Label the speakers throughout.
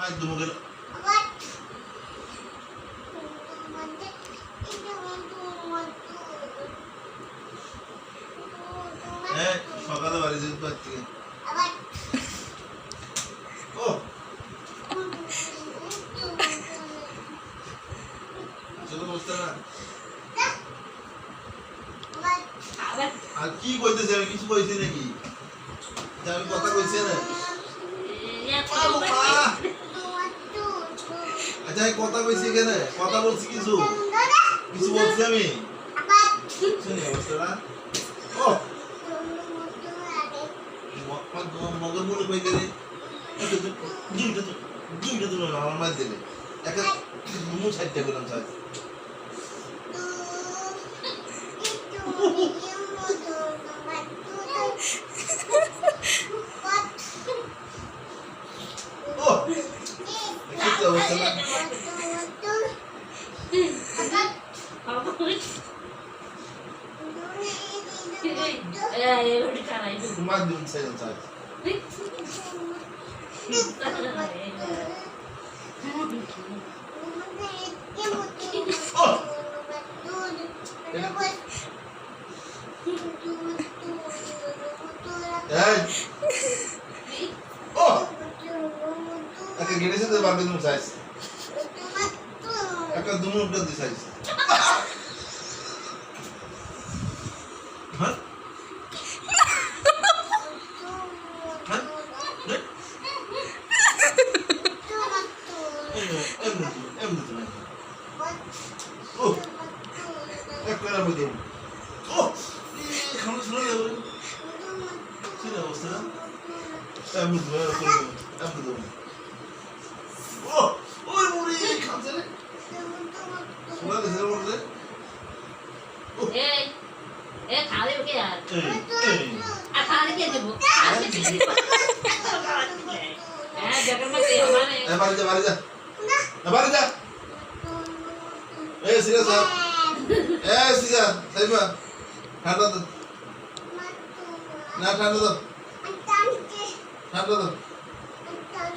Speaker 1: মার দুমুখের সকালে বাড়ি যেতে পারছি ও চলো বুঝতে না আর কি কইতেছে আমি কিছু কইছি নাকি আমি কথা কইছি না আচ্ছা কথা কইছি কেন কথা বলছি কিছু কিছু বলছি আমি শুনি অবস্থা ও মগর মনে কই গেলে দুইটা তুমি আমার মার দিলে একটা মুখ সাইডটা করলাম স্যার ও কি অবস্থা না তোমার দিন সাইড স্যার একটা গেড়েছে তো বাকি তুমি সাইজ একটা দুমুটা দি সাইজ হ্যাঁ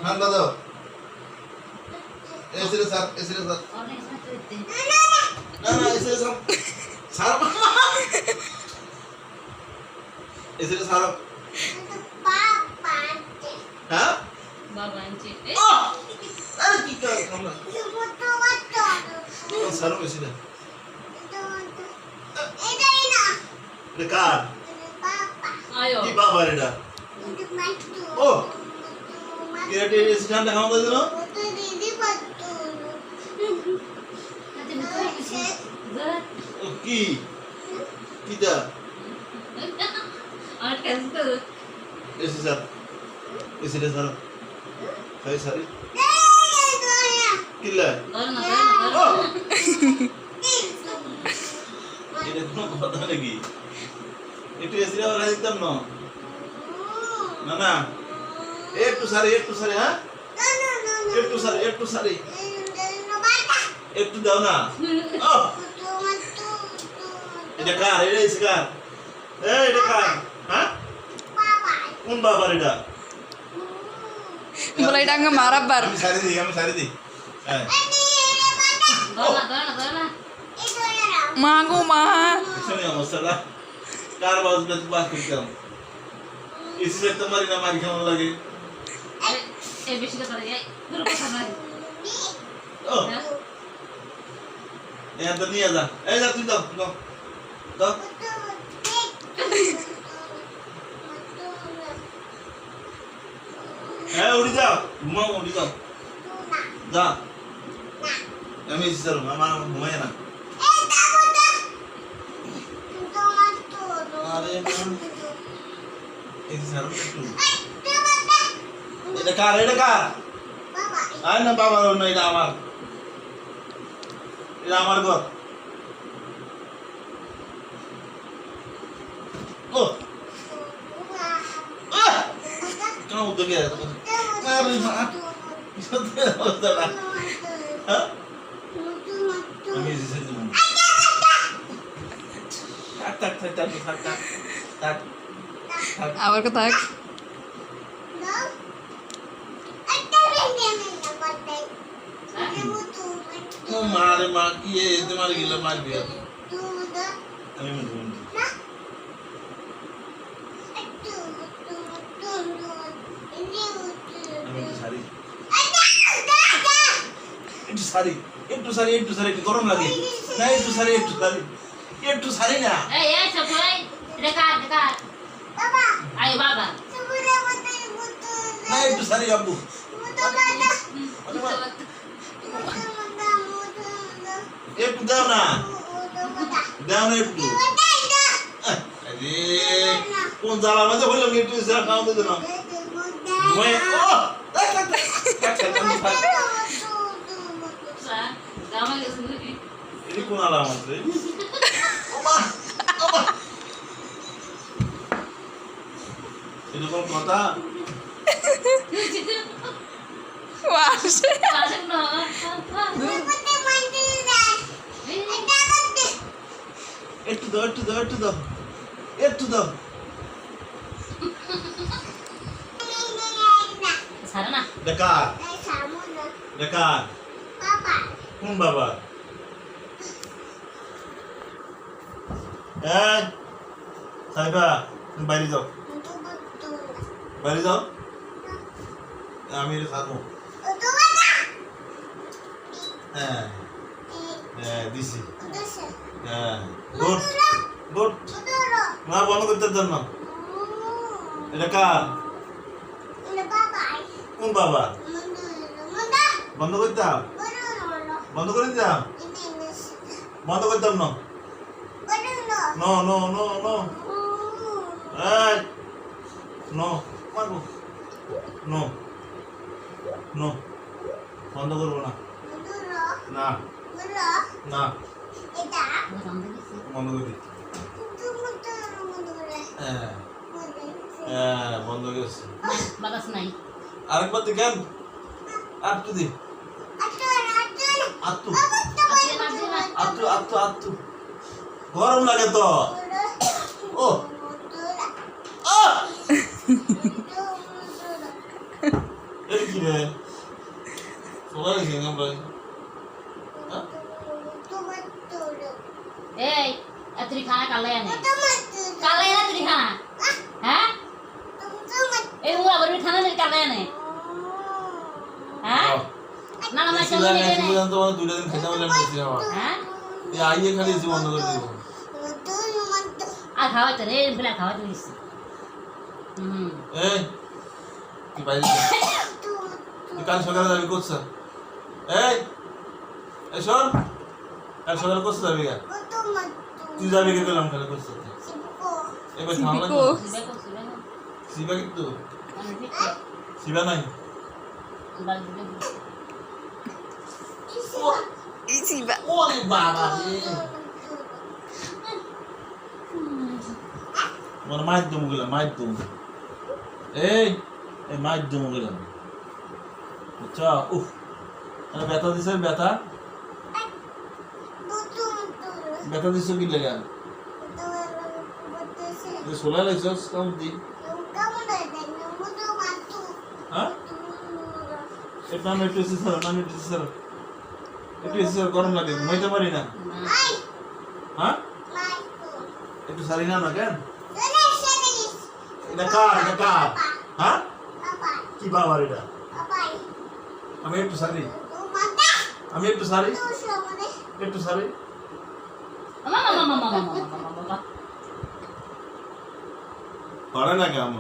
Speaker 1: ঠান্ডা দাও এসে স্যার না এসে স্যার এসে স্যার হ্যাঁ বাবা আনছে আরে কি কর আমরা স্যার এসে না এটাই না এটা কার আয়ো কি বাবা এটা ও কেটে এসে ঠান্ডা খাওয়া দাও না ও কি কিটা আর ক্যান্সেল এসে স্যার এসে স্যার খাই সারি কিলা এটা কোনো কথা নাকি একটু এসে আর দিতাম না না একটু সারি হ্যাঁ একটু সারি একটু দাও না ও এটা কার এটা এসে কার এটা কার হ্যাঁ কোন বাবার এটা
Speaker 2: বলে এটা আঙ্গা মারাবার
Speaker 1: আমি সারি দিই হ্যাঁ
Speaker 2: মা গো মা
Speaker 1: শুনি অবস্থাটা কার বাস করতাম এসে একটা মারি না মারি কেমন লাগে
Speaker 3: এই বেশি কথা যায় পুরো কথা নাই
Speaker 1: ও এটা নিয়ে যা এই যা তুই দাও হ্যাঁ উড়ি যাও উড়ি যাও যা আমি এসে চলো আমার ঘুমাই না আরে এসে চলো একটু এটা কার আয় না বাবার না এটা আমার ঘর ও কেন উদ্যোগে আমি
Speaker 2: আবার কথা
Speaker 1: আরে মা কি তোমার গিলা মারবি আমি একটু সারি একটু গরম লাগে না একটু সারি না
Speaker 3: এই সবাই দেখা আয় বাবা
Speaker 1: না একটু সারি আব্বু একটু দাও না একটু আরে কোন জ্বালা মাঝে হইলো একটু ইসরা খাও দিতে না মই ও
Speaker 3: গামা গেছে
Speaker 1: এটি কোন আলাম আছে ওমা এরকম কথা
Speaker 2: ওয়াসে
Speaker 1: একটু দাও
Speaker 3: সারা না
Speaker 1: দেখা কোন বাবা সাইবা তুমি বাইরে যাও আমি খাবো দিছি গুড মা বন্ধ করতে দেন না এটা কার কোন বাবা বন্ধ করতাম বন্ধ করে দিতাম বন্ধ করতাম না নো নো নো নো এই নো মারবো নো নো বন্ধ করবো না না না বন্ধ করে দিই বন্ধ গেছে
Speaker 3: বাতাস নাই
Speaker 1: আরেকবার দেখেন আটটু দি আটটু আটটু গরম লাগে তো ও এই কি রে সোলা রেখে না ভাই
Speaker 3: এই তুই খানা কালে আনে কালে আনে তুই খানা হ্যাঁ এই ও আবার খানা নেই কালে আনে হ্যাঁ না না মাছ নিয়ে নে
Speaker 1: তো মানে দুইটা দিন খেতে বলে নিয়েছি আমার
Speaker 3: হ্যাঁ
Speaker 1: এই আইয়ে খালি এসে বন্ধ করে দিব
Speaker 3: আর খাওয়াতে রে বলে খাওয়াতে দিছি
Speaker 1: এই কি বাইরে তুই কাল সকালে যাবি কোথা এই এই শোন কাল সকালে কোথা যাবি গা তুই যাবি কে গেলাম কাল কোথা এবার থাম লাগবে শিবা কিন্তু শিবা নাই
Speaker 2: ইসিবা
Speaker 1: ওরে বাবা রে মানে মাধ্যম গেলাম মাধ্যম এই মাধ্যম গেলাম আচ্ছা উফ ব্যথা দিছে ব্যথা দিছে কি লেগা সোলা লাইছস কাম দি হ্যাঁ এটা না একটু স্যার গরম লাগে ঘুমাইতে পারি না হ্যাঁ একটু সারি না কেন এটা কার হ্যাঁ কি বাবার এটা আমি একটু সারি
Speaker 3: মামা
Speaker 1: পারে না কেন